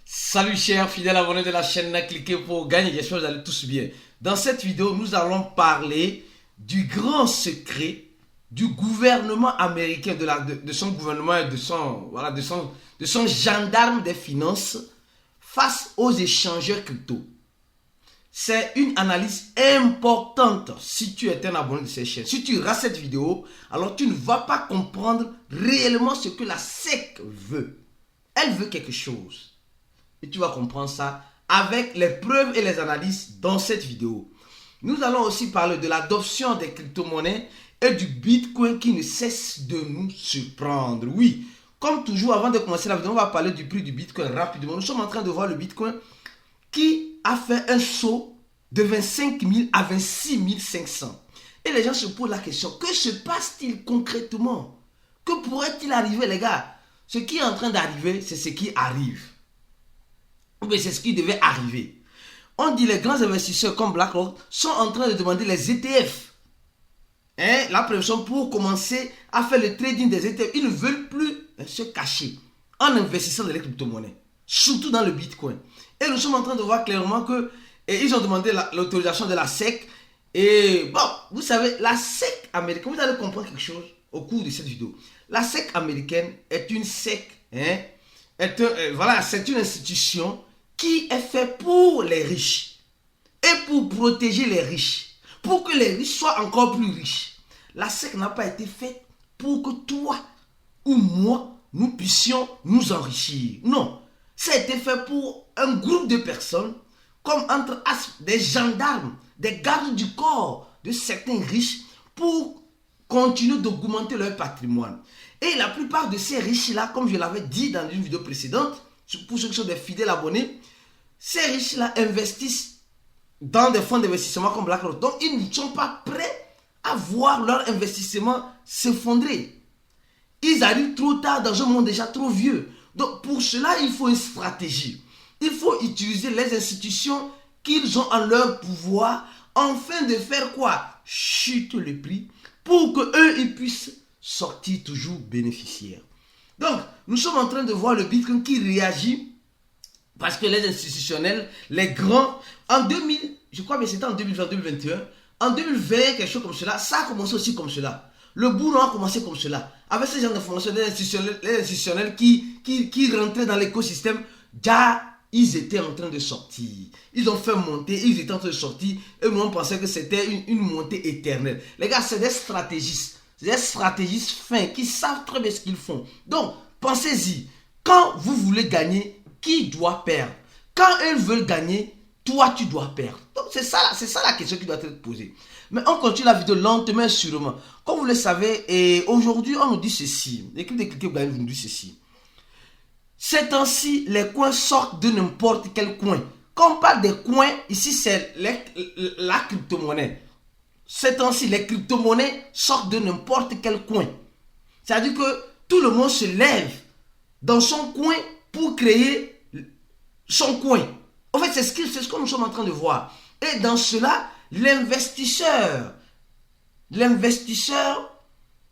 Salut chers fidèles abonnés de la chaîne, cliquez pour gagner, j'espère que vous allez tous bien. Dans cette vidéo, nous allons parler du grand secret du gouvernement américain, de son gouvernement et de son gendarme des finances face aux échangeurs crypto. C'est une analyse importante si tu es un abonné de cette chaîne. Si tu rates cette vidéo, alors tu ne vas pas comprendre réellement ce que la SEC veut. Elle veut quelque chose. Et tu vas comprendre ça avec les preuves et les analyses dans cette vidéo. Nous allons aussi parler de l'adoption des crypto-monnaies et du Bitcoin qui ne cesse de nous surprendre. Oui, comme toujours, avant de commencer la vidéo, on va parler du prix du Bitcoin rapidement. Nous sommes en train de voir le Bitcoin qui a fait un saut de 25 000 à 26 500. Et les gens se posent la question, que se passe-t-il concrètement? Que pourrait-il arriver, les gars? Ce qui est en train d'arriver, c'est ce qui arrive. Mais c'est ce qui devait arriver. On dit les grands investisseurs comme BlackRock sont en train de demander les ETF. La pression pour commencer à faire le trading des ETF. Ils ne veulent plus se cacher en investissant dans les crypto-monnaies. Surtout dans le Bitcoin. Et nous sommes en train de voir clairement que ils ont demandé l'autorisation de la SEC. Et bon, vous savez, la SEC américaine, vous allez comprendre quelque chose au cours de cette vidéo. La SEC américaine est une SEC, c'est une institution qui est faite pour les riches et pour protéger les riches, pour que les riches soient encore plus riches. La SEC n'a pas été faite pour que toi ou moi, nous puissions nous enrichir. Non, ça a été fait pour un groupe de personnes, comme entre des gendarmes, des gardes du corps de certains riches, pour continuer d'augmenter leur patrimoine. Et la plupart de ces riches-là, comme je l'avais dit dans une vidéo précédente, pour ceux qui sont des fidèles abonnés, ces riches-là investissent dans des fonds d'investissement comme BlackRock. Donc, ils ne sont pas prêts à voir leur investissement s'effondrer. Ils arrivent trop tard dans un monde déjà trop vieux. Donc, pour cela, il faut une stratégie. Il faut utiliser les institutions qu'ils ont en leur pouvoir afin de faire quoi? Chuter le prix pour qu'eux, ils puissent sortir toujours bénéficiaires. Donc, nous sommes en train de voir le Bitcoin qui réagit parce que les institutionnels, les grands, en 2000, je crois que c'était en 2020-2021, en 2020, quelque chose comme cela, ça a commencé aussi comme cela. Le boulot a commencé comme cela. Avec ce genre d'informations, les institutionnels qui rentraient dans l'écosystème, déjà, ils étaient en train de sortir. Ils ont fait monter, ils étaient en train de sortir. Et nous, on pensait que c'était une montée éternelle. Les gars, c'est des stratégistes. C'est des stratégistes fins qui savent très bien ce qu'ils font. Donc, pensez-y. Quand vous voulez gagner, qui doit perdre? Quand ils veulent gagner, toi, tu dois perdre. Donc, c'est ça la question qui doit être posée. Mais on continue la vidéo lentement et sûrement. Comme vous le savez, et aujourd'hui, on nous dit ceci. L'équipe de Cliquez pour gagner nous dit ceci. Ces temps-ci, les coins sortent de n'importe quel coin. Quand on parle des coins, ici, c'est la crypto-monnaie. Ces temps-ci, les crypto-monnaies sortent de n'importe quel coin. C'est-à-dire que tout le monde se lève dans son coin pour créer son coin. En fait, c'est ce que nous sommes en train de voir. Et dans cela, l'investisseur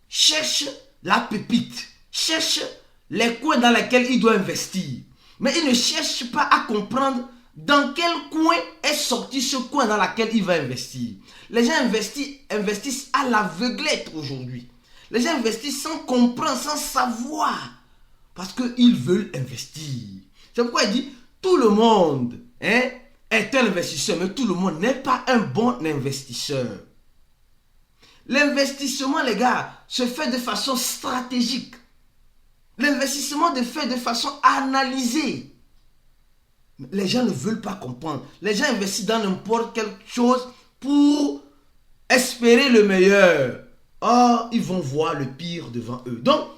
cherche la pépite, cherche les coins dans lesquels il doit investir. Mais il ne cherche pas à comprendre dans quel coin est sorti ce coin dans lequel il va investir. Les gens investissent à l'aveuglette aujourd'hui. Les gens investissent sans comprendre, sans savoir. Parce qu'ils veulent investir. C'est pourquoi il dit, tout le monde est un investisseur, mais tout le monde n'est pas un bon investisseur. L'investissement, les gars, se fait de façon stratégique. L'investissement se fait de façon analysée. Les gens ne veulent pas comprendre. Les gens investissent dans n'importe quelle chose pour espérer le meilleur. Or, ils vont voir le pire devant eux. Donc,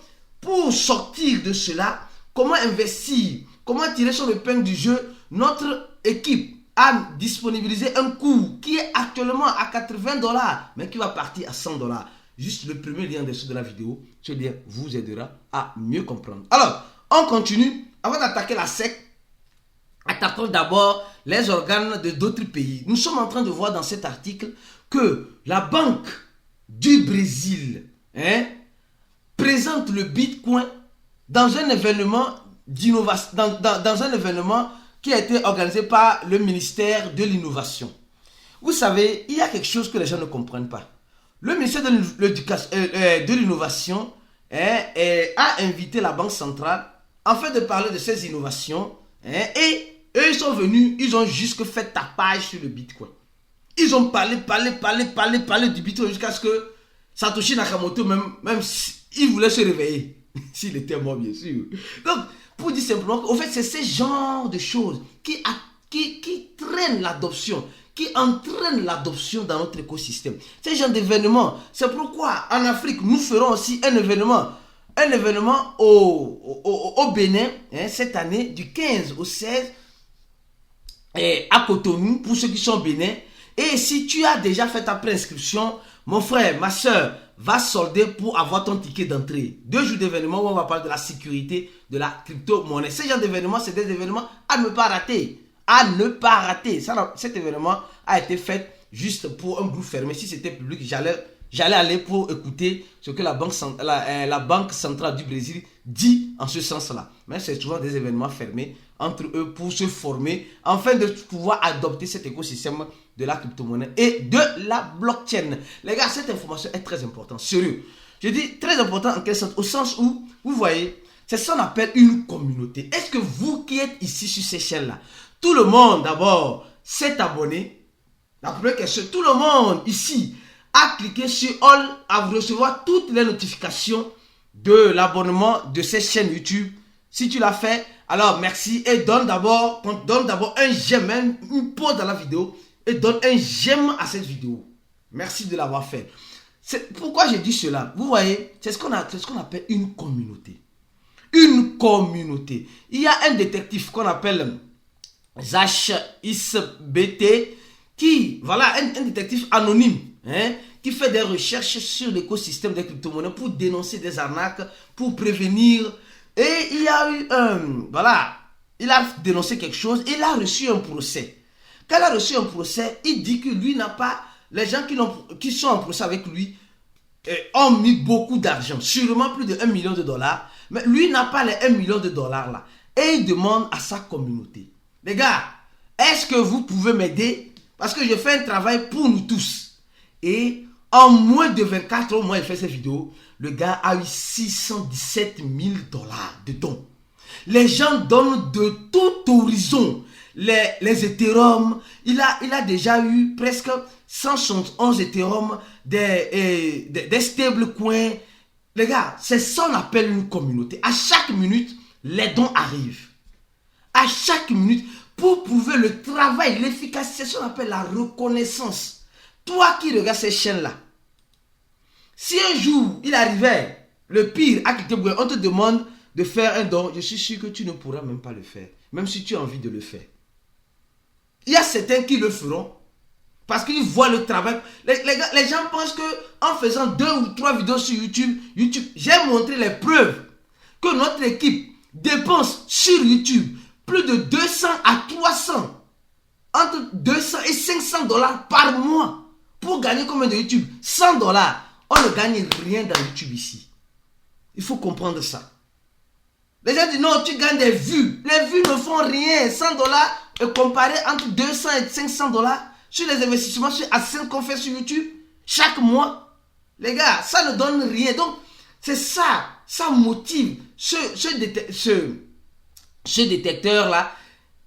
pour sortir de cela, comment investir, comment tirer son épingle du jeu, notre équipe a disponibilisé un cours qui est actuellement à 80 $, mais qui va partir à 100 $. Juste le premier lien en dessous de la vidéo, ce lien vous aidera à mieux comprendre. Alors, on continue. Avant d'attaquer la SEC, attaquons d'abord les organes de d'autres pays. Nous sommes en train de voir dans cet article que la Banque du Brésil présente le Bitcoin dans un événement d'innovation, dans un événement qui a été organisé par le ministère de l'Innovation. Vous savez, il y a quelque chose que les gens ne comprennent pas. Le ministère de l'Innovation a invité la Banque centrale afin de parler de ces innovations. Et eux, ils sont venus, ils ont juste fait tapage sur le Bitcoin. Ils ont parlé du Bitcoin jusqu'à ce que Satoshi Nakamoto, même il voulait se réveiller. S'il était mort, bien sûr. Donc, pour dire simplement qu'au fait, c'est ce genre de choses qui traînent l'adoption, qui entraînent l'adoption dans notre écosystème. Ces genre d'événements. C'est pourquoi, en Afrique, nous ferons aussi un événement au Bénin, cette année, du 15 au 16, à Cotonou, pour ceux qui sont au Bénin. Et si tu as déjà fait ta préinscription, mon frère, ma soeur, va solder pour avoir ton ticket d'entrée. 2 jours d'événements où on va parler de la sécurité de la crypto-monnaie. Ce genre d'événements, c'est des événements à ne pas rater. À ne pas rater. Cet événement a été fait juste pour un groupe fermé. Si c'était public, j'allais aller pour écouter ce que la Banque centrale du Brésil dit en ce sens-là. Mais c'est souvent des événements fermés entre eux pour se former, afin de pouvoir adopter cet écosystème de la crypto-monnaie et de la blockchain. Les gars, cette information est très importante, sérieux. Je dis très important en quelque sorte, au sens où, vous voyez, c'est ce qu'on appelle une communauté. Est-ce que vous qui êtes ici sur ces chaînes-là, tout le monde d'abord s'est abonné? La première question, tout le monde ici a cliqué sur All à recevoir toutes les notifications de l'abonnement de ces chaînes YouTube. Si tu l'as fait, alors merci et donne d'abord un j'aime, une pause dans la vidéo et donne un j'aime à cette vidéo. Merci de l'avoir fait. Pourquoi je dis cela? Vous voyez, c'est ce qu'on appelle une communauté. Une communauté. Il y a un détective qu'on appelle Zach ISBT qui, voilà, un détective anonyme, qui fait des recherches sur l'écosystème des crypto-monnaies pour dénoncer des arnaques, pour prévenir. Et il y a eu il a dénoncé quelque chose, il a reçu un procès. Quand il a reçu un procès, il dit que lui n'a pas, les gens qui sont en procès avec lui ont mis beaucoup d'argent, sûrement plus de $1 million, mais lui n'a pas les $1 million là. Et il demande à sa communauté, les gars, est-ce que vous pouvez m'aider? Parce que je fais un travail pour nous tous. Et en moins de 24 heures, moi, il fait cette vidéo. Le gars a eu $617 000 de dons. Les gens donnent de tout horizon. Les Ethereum, il a déjà eu presque 171 Ethereum, des stablecoins. Les gars, c'est ça qu'on appelle une communauté. À chaque minute, les dons arrivent. À chaque minute, pour prouver le travail, l'efficacité, c'est ce qu'on appelle la reconnaissance. Toi qui regardes ces chaînes-là, si un jour, il arrivait, le pire, on te demande de faire un don, je suis sûr que tu ne pourras même pas le faire. Même si tu as envie de le faire. Il y a certains qui le feront. Parce qu'ils voient le travail. Les gens pensent qu'en faisant 2 ou 3 vidéos sur YouTube, j'ai montré les preuves que notre équipe dépense sur YouTube plus de 200 à 300, entre 200 et $500 par mois. Pour gagner combien de YouTube? $100. On ne gagne rien dans YouTube ici. Il faut comprendre ça. Les gens disent non, tu gagnes des vues. Les vues ne font rien. $100 et comparé entre 200 et $500 sur les investissements sur AdSense qu'on fait sur YouTube chaque mois. Les gars, ça ne donne rien. Donc, c'est ça. Ça motive ce détecteur-là.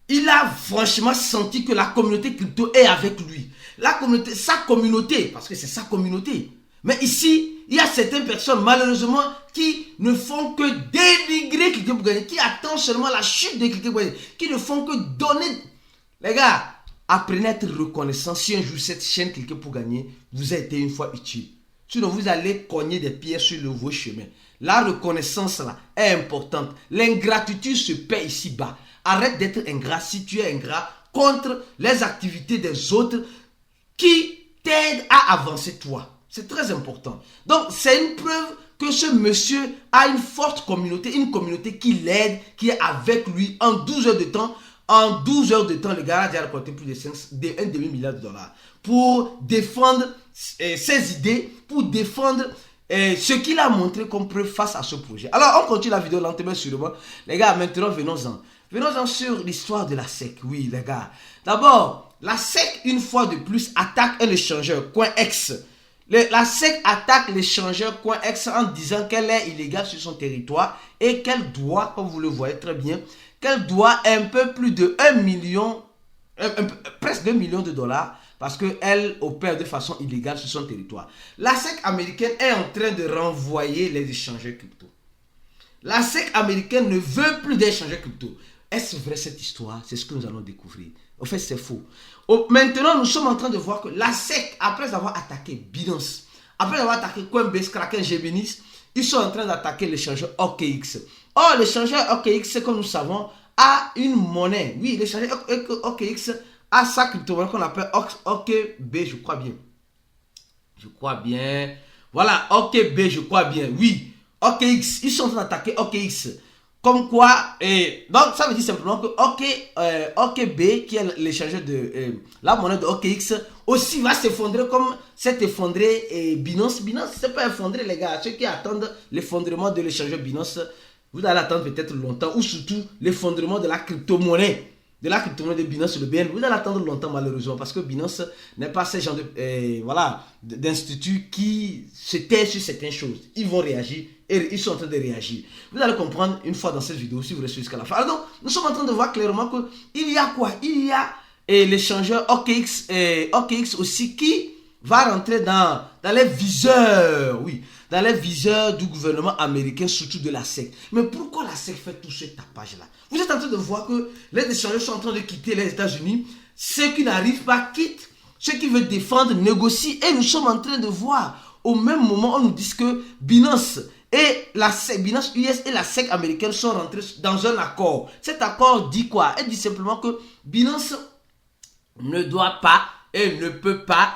Il a franchement senti que la communauté crypto est avec lui. La communauté, sa communauté, parce que c'est sa communauté. Mais ici, il y a certaines personnes, malheureusement, qui ne font que dénigrer quelqu'un pour gagner, qui attendent seulement la chute de quelqu'un pour gagner, qui ne font que donner. Les gars, apprenez à être reconnaissant. Si un jour cette chaîne quelqu'un pour gagner, vous a été une fois utile. Sinon, vous allez cogner des pierres sur vos chemins. La reconnaissance là est importante. L'ingratitude se paie ici-bas. Arrête d'être ingrat si tu es ingrat contre les activités des autres qui t'aident à avancer toi. C'est très important. Donc, c'est une preuve que ce monsieur a une forte communauté, une communauté qui l'aide, qui est avec lui en 12 heures de temps. En 12 heures de temps, le gars a déjà récolté plus de $1,5 milliard pour défendre ses idées, pour défendre ce qu'il a montré comme preuve face à ce projet. Alors, on continue la vidéo lentement, sûrement. Les gars, maintenant, venons-en. Venons-en sur l'histoire de la SEC. Oui, les gars. D'abord, la SEC, une fois de plus, attaque un échangeur, CoinEx. La SEC attaque l'échangeur CoinEx en disant qu'elle est illégale sur son territoire et qu'elle doit, comme vous le voyez très bien, qu'elle doit un peu plus de 1 million, presque 2 millions de dollars parce qu'elle opère de façon illégale sur son territoire. La SEC américaine est en train de renvoyer les échangeurs crypto. La SEC américaine ne veut plus d'échangeurs crypto. Est-ce vrai cette histoire? C'est ce que nous allons découvrir. En fait, c'est faux. Maintenant, nous sommes en train de voir que la SEC, après avoir attaqué Binance, après avoir attaqué Coinbase, Kraken, Gebenis, ils sont en train d'attaquer l'échangeur OKX. Or, l'échangeur OKX, comme nous savons, a une monnaie. Oui, l'échangeur OKX a sa crypto-monnaie qu'on appelle OKB, je crois bien. Je crois bien. Voilà, OKB, je crois bien. Oui, OKX, ils sont en train d'attaquer OKX. Comme quoi, donc ça veut dire simplement que OKB, qui est l'échangeur de la monnaie de OKX, aussi va s'effondrer comme s'est effondré Binance. Binance, c'est pas effondré, les gars. Ceux qui attendent l'effondrement de l'échangeur Binance, vous allez attendre peut-être longtemps, ou surtout l'effondrement de la crypto-monnaie. De la crypto-monnaie de Binance sur le BN, vous allez attendre longtemps malheureusement parce que Binance n'est pas ce genre d'institut qui se tait sur certaines choses. Ils vont réagir et ils sont en train de réagir. Vous allez comprendre une fois dans cette vidéo si vous restez jusqu'à la fin. Alors donc, nous sommes en train de voir clairement qu'il y a quoi? Il y a l'échangeur OKX aussi qui va rentrer dans les viseurs, oui, dans les viseurs du gouvernement américain, surtout de la SEC. Mais pourquoi la SEC fait tout ce tapage-là? Vous êtes en train de voir que les échangeurs sont en train de quitter les États-Unis. Ceux qui n'arrivent pas quittent. Ceux qui veulent défendre négocient. Et nous sommes en train de voir, au même moment, on nous dit que Binance et la SEC, Binance US et la SEC américaine sont rentrés dans un accord. Cet accord dit quoi? Elle dit simplement que Binance ne doit pas et ne peut pas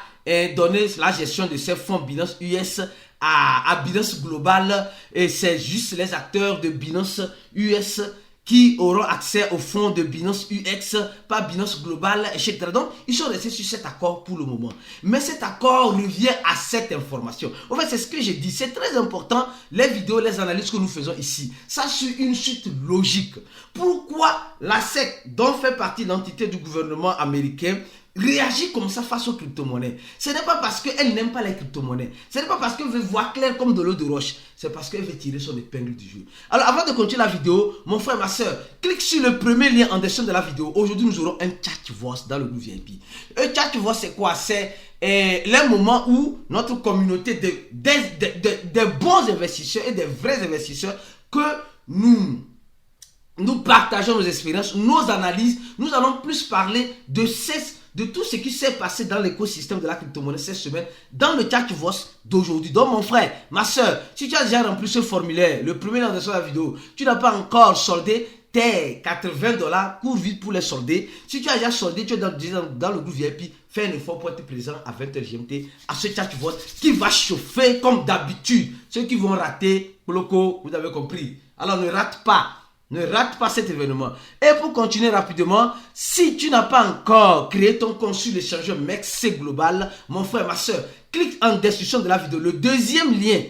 donner la gestion de ces fonds Binance US à Binance Global, et c'est juste les acteurs de Binance US qui auront accès aux fonds de Binance UX, pas Binance Global, etc. Donc, ils sont restés sur cet accord pour le moment. Mais cet accord revient à cette information. En fait, c'est ce que j'ai dit. C'est très important, les vidéos, les analyses que nous faisons ici. Ça suit une suite logique. Pourquoi la SEC, dont fait partie l'entité du gouvernement américain, réagit comme ça face aux crypto-monnaies? Ce n'est pas parce qu'elle n'aime pas les crypto-monnaies. Ce n'est pas parce qu'elle veut voir clair comme de l'eau de roche. C'est parce qu'elle veut tirer son épingle du jeu. Alors, avant de continuer la vidéo, mon frère, ma soeur, clique sur le premier lien en description de la vidéo. Aujourd'hui, nous aurons un chat voice dans le groupe VIP. Un chat voice, c'est quoi? C'est les moments où notre communauté de bons investisseurs et des vrais investisseurs que nous partageons nos expériences, nos analyses. Nous allons plus parler de tout ce qui s'est passé dans l'écosystème de la crypto-monnaie cette semaine dans le chat voice d'aujourd'hui. Donc mon frère, ma soeur, si tu as déjà rempli ce formulaire, le premier lien de la vidéo, tu n'as pas encore soldé tes 80 $, cours vite pour les solder. Si tu as déjà soldé, tu es dans le groupe VIP, fais un effort pour être présent à 20h GMT à ce chat voice qui va chauffer comme d'habitude. Ceux qui vont rater, bloco, vous avez compris. Alors ne rate pas. Ne rate pas cet événement. Et pour continuer rapidement, si tu n'as pas encore créé ton compte sur l'échangeur MEXC Global, mon frère, ma soeur, clique en description de la vidéo. Le deuxième lien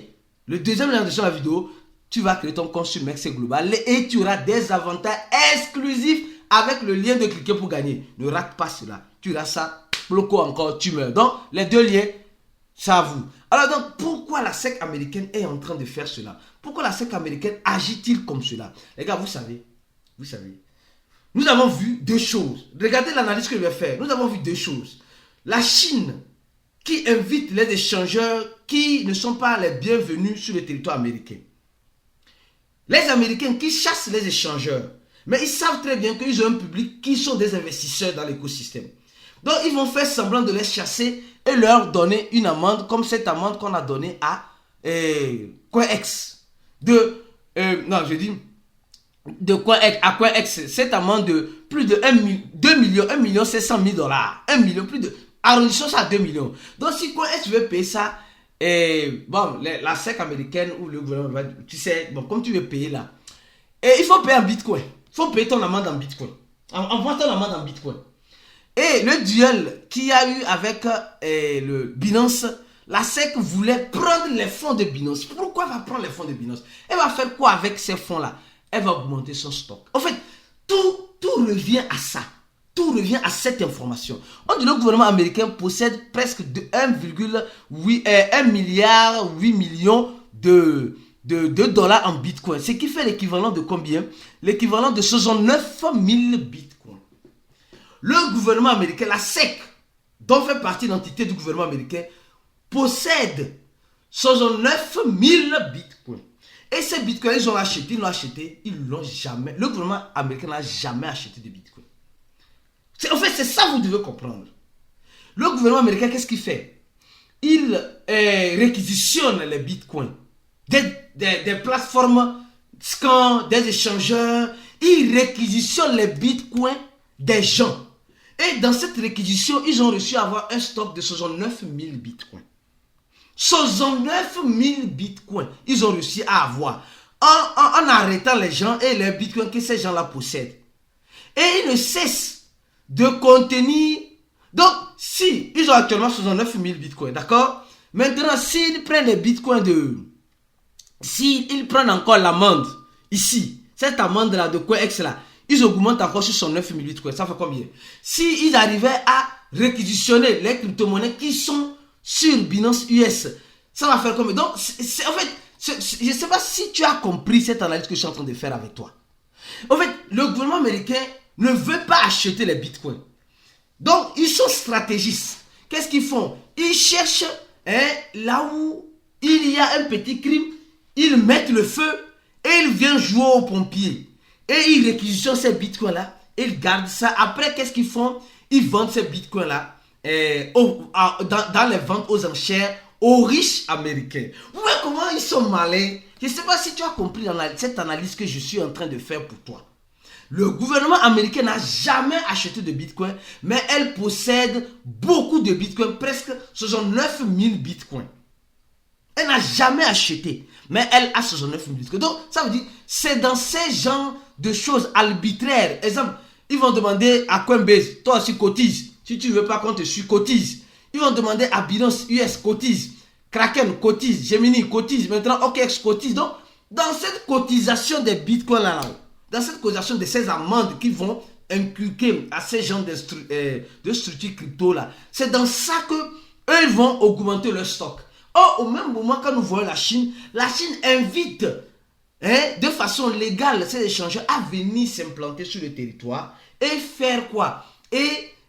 en description de la vidéo, tu vas créer ton compte sur MEXC Global et tu auras des avantages exclusifs avec le lien de cliquer pour gagner. Ne rate pas cela. Tu auras ça, bloco encore, tu meurs. Donc, les deux liens, c'est à vous. Alors donc, pourquoi la SEC américaine est en train de faire cela? Pourquoi la SEC américaine agit-il comme cela? Les gars, vous savez, nous avons vu deux choses. Regardez l'analyse que je vais faire. Nous avons vu deux choses. La Chine qui invite les échangeurs qui ne sont pas les bienvenus sur le territoire américain. Les Américains qui chassent les échangeurs. Mais ils savent très bien qu'ils ont un public qui sont des investisseurs dans l'écosystème. Donc, ils vont faire semblant de les chasser et leur donner une amende comme cette amende qu'on a donnée à CoinEx. De CoinEx à CoinEx. Cette amende de plus de 1 million 700 000 $. 1 million, plus de... Arrondissons ça à 2 millions. Donc, si CoinEx veut payer ça, la SEC américaine ou le gouvernement, tu sais, bon, comme tu veux payer là, il faut payer en Bitcoin. Il faut payer ton amende en Bitcoin. Envoie ton amende en Bitcoin. Et le duel qu'il y a eu avec le Binance, la SEC voulait prendre les fonds de Binance. Pourquoi elle va prendre les fonds de Binance? Elle va faire quoi avec ces fonds-là? Elle va augmenter son stock. En fait, tout revient à ça. Tout revient à cette information. On dit que le gouvernement américain possède presque 1,8 milliard 8 millions de dollars en bitcoin. Ce qui fait l'équivalent de combien? L'équivalent de 69 000 bitcoins. Le gouvernement américain, la SEC, dont fait partie l'entité du gouvernement américain, possède 69 000 bitcoins. Et ces bitcoins, ils l'ont acheté, ils l'ont jamais. Le gouvernement américain n'a jamais acheté de bitcoin. En fait, c'est ça que vous devez comprendre. Le gouvernement américain, qu'est-ce qu'il fait? Il réquisitionne les bitcoins des plateformes scan, des échangeurs. Il réquisitionne les bitcoins des gens. Et dans cette réquisition, ils ont réussi à avoir un stock de 69 000 bitcoins. 69 000 bitcoins, ils ont réussi à avoir en arrêtant les gens et les bitcoins que ces gens-là possèdent. Et ils ne cessent de contenir. Donc, si ils ont actuellement 69 000 bitcoins, d'accord? Maintenant, s'ils prennent les bitcoins s'ils prennent encore l'amende, ici, cette amende-là de CoinEx là, ils augmentent encore sur 69 000 bitcoins. Ça fait combien? S'ils arrivaient à réquisitionner les crypto-monnaies qui sont sur Binance US, ça va faire combien? Donc, en fait, je ne sais pas si tu as compris cette analyse que je suis en train de faire avec toi. En fait, le gouvernement américain ne veut pas acheter les bitcoins. Donc, ils sont stratégistes. Qu'est-ce qu'ils font? Ils cherchent là où il y a un petit crime, ils mettent le feu et ils viennent jouer aux pompiers. Et ils réquisitionnent ces bitcoins-là, ils gardent ça. Après, qu'est-ce qu'ils font? Ils vendent ces bitcoins-là dans les ventes aux enchères aux riches américains. Vous voyez comment ils sont malins? Je ne sais pas si tu as compris cette analyse que je suis en train de faire pour toi. Le gouvernement américain n'a jamais acheté de bitcoin, mais elle possède beaucoup de bitcoin, presque 69 000 bitcoins. Elle n'a jamais acheté, mais elle a 69 000 bitcoins. Donc, ça veut dire, c'est dans ces genres de choses arbitraires. Exemple, ils vont demander à Coinbase, toi aussi cotise. Si tu ne veux pas qu'on te suive, cotise. Ils vont demander à Binance US, cotise. Kraken, cotise. Gemini, cotise. Maintenant, OKX, cotise. Donc, dans cette cotisation des bitcoins là, dans cette cotisation de ces amendes qui vont inculquer à ces gens de structures crypto là, c'est dans ça que eux ils vont augmenter leur stock. Or, au même moment, quand nous voyons la Chine invite de façon légale ces échangeurs à venir s'implanter sur le territoire et faire quoi?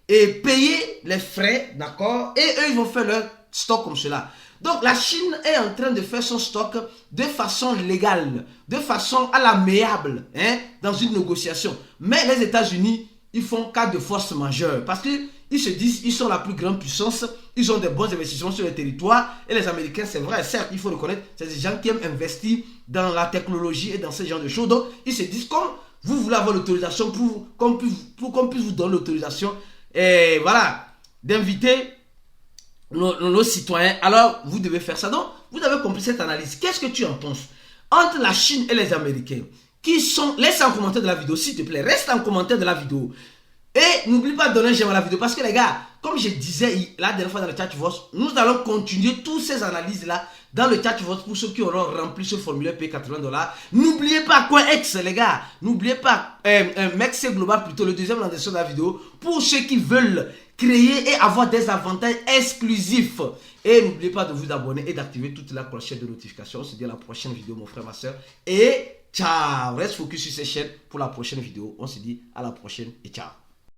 Et payer les frais, d'accord? Et eux, ils vont faire leur stock comme cela. Donc, la Chine est en train de faire son stock de façon légale, de façon à l'amiable, dans une négociation. Mais les États-Unis, ils font cas de force majeure parce qu'ils se disent ils sont la plus grande puissance, ils ont des bons investissements sur le territoire. Et les Américains, c'est vrai, certes, il faut reconnaître, c'est des gens qui aiment investir dans la technologie et dans ce genre de choses. Donc, ils se disent comme vous voulez avoir l'autorisation pour qu'on puisse vous donner l'autorisation, et voilà, d'inviter nos citoyens, alors vous devez faire ça. Donc, vous avez compris cette analyse. Qu'est-ce que tu en penses? Entre la Chine et les Américains, qui sont... Laisse en commentaire de la vidéo, s'il te plaît. Reste en commentaire de la vidéo. Et n'oublie pas de donner un j'aime à la vidéo. Parce que les gars, comme je disais la dernière fois dans le chat-vote, nous allons continuer toutes ces analyses-là dans le chat-vote pour ceux qui auront rempli ce formulaire payé $80. N'oubliez pas CoinEx, les gars. N'oubliez pas MEXC Global, plutôt le deuxième dans la description de la vidéo, pour ceux qui veulent créer et avoir des avantages exclusifs. Et n'oubliez pas de vous abonner et d'activer toute la clochette de notification. On se dit à la prochaine vidéo, mon frère, ma soeur. Et ciao. Reste focus sur ces chaînes pour la prochaine vidéo. On se dit à la prochaine et ciao.